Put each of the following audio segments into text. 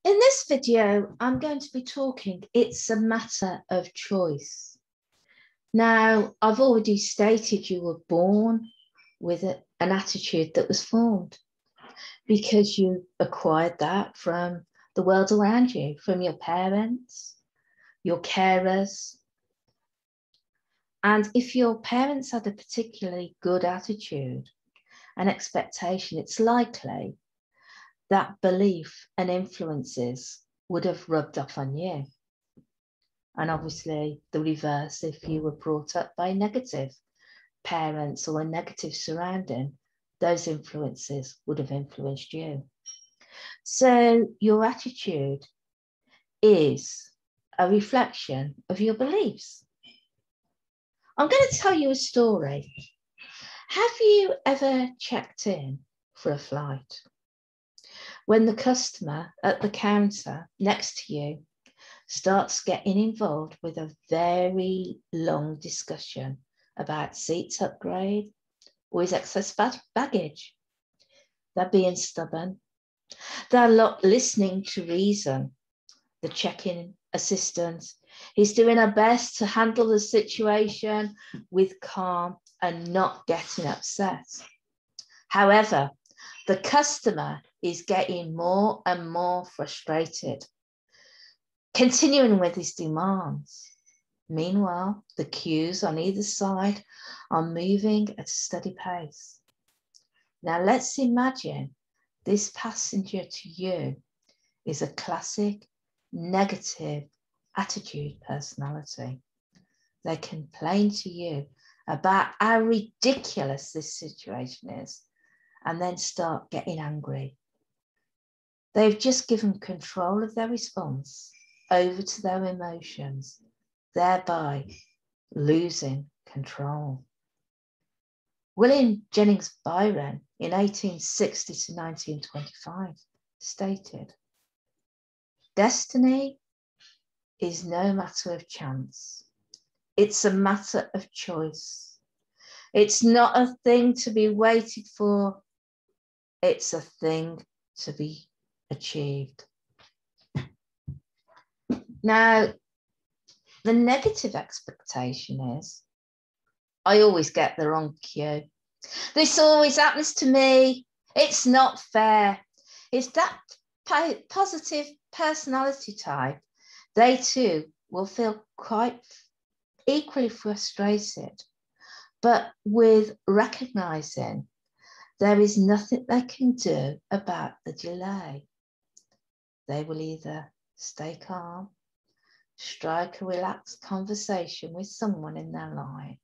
In this video, I'm going to be talking, it's a matter of choice. Now, I've already stated you were born with an attitude that was formed because you acquired that from the world around you, from your parents, your carers. And if your parents had a particularly good attitude and expectation, it's likely that belief and influences would have rubbed off on you. And obviously the reverse, if you were brought up by negative parents or a negative surrounding, those influences would have influenced you. So your attitude is a reflection of your beliefs. I'm going to tell you a story. Have you ever checked in for a flight? When the customer at the counter next to you starts getting involved with a very long discussion about seats upgrade or his excess baggage. They're being stubborn. They're not listening to reason. The check-in assistant is doing her best to handle the situation with calm and not getting upset. However, the customer is getting more and more frustrated, continuing with his demands. Meanwhile, the queues on either side are moving at a steady pace. Now let's imagine this passenger to you is a classic negative attitude personality. They complain to you about how ridiculous this situation is and then start getting angry. They've just given control of their response over to their emotions, thereby losing control. William Jennings Bryan in 1860 to 1925 stated, "Destiny is no matter of chance. It's a matter of choice. It's not a thing to be waited for. It's a thing to be achieved." Now, the negative expectation is, I always get the wrong queue. This always happens to me. It's not fair. It's that positive personality type. They too will feel quite equally frustrated, but with recognizing there is nothing they can do about the delay. They will either stay calm, strike a relaxed conversation with someone in their line,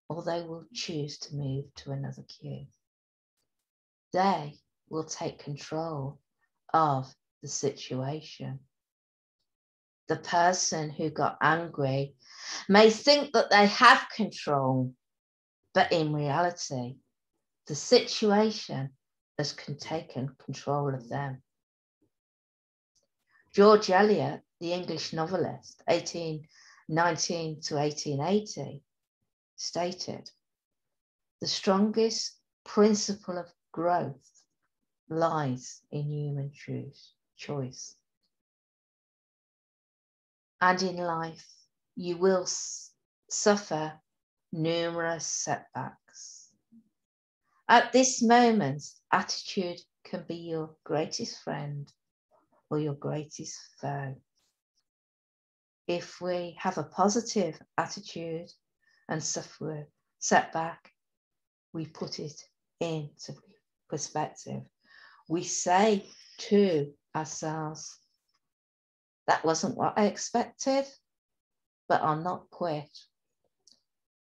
or they will choose to move to another queue. They will take control of the situation. The person who got angry may think that they have control, but in reality, the situation has taken control of them. George Eliot, the English novelist, 1819 to 1880, stated, "The strongest principle of growth lies in human choice. And in life, you will suffer numerous setbacks. At this moment, attitude can be your greatest friend or your greatest foe. If we have a positive attitude and suffer a setback, we put it into perspective. We say to ourselves, that wasn't what I expected, but I'll not quit.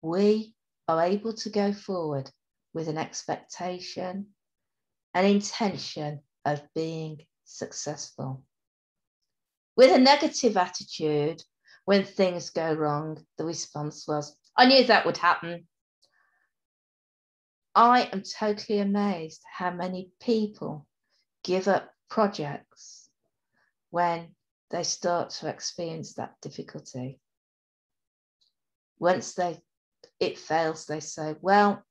We are able to go forward with an expectation, an intention of being successful. With a negative attitude, when things go wrong, the response was, I knew that would happen. I am totally amazed how many people give up projects when they start to experience that difficulty. Once it fails, they say, well,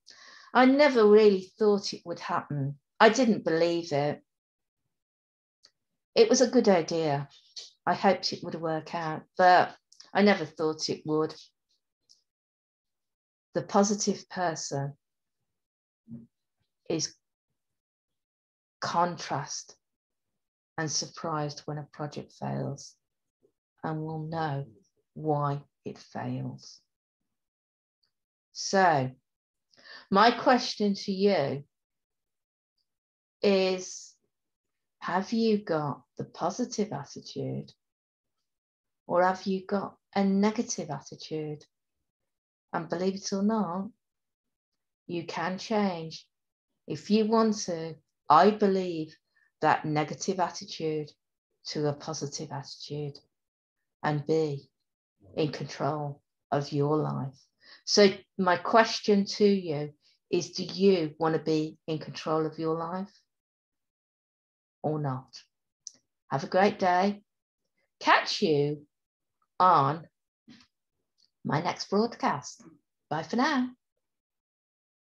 I never really thought it would happen. I didn't believe it. It was a good idea. I hoped it would work out, but I never thought it would. The positive person is contrast and surprised when a project fails and will know why it fails. So, my question to you is, have you got the positive attitude or have you got a negative attitude? And believe it or not, you can change. If you want to, I believe that negative attitude to a positive attitude and be in control of your life. So my question to you is, do you want to be in control of your life or not? Have a great day. Catch you on my next broadcast. Bye for now.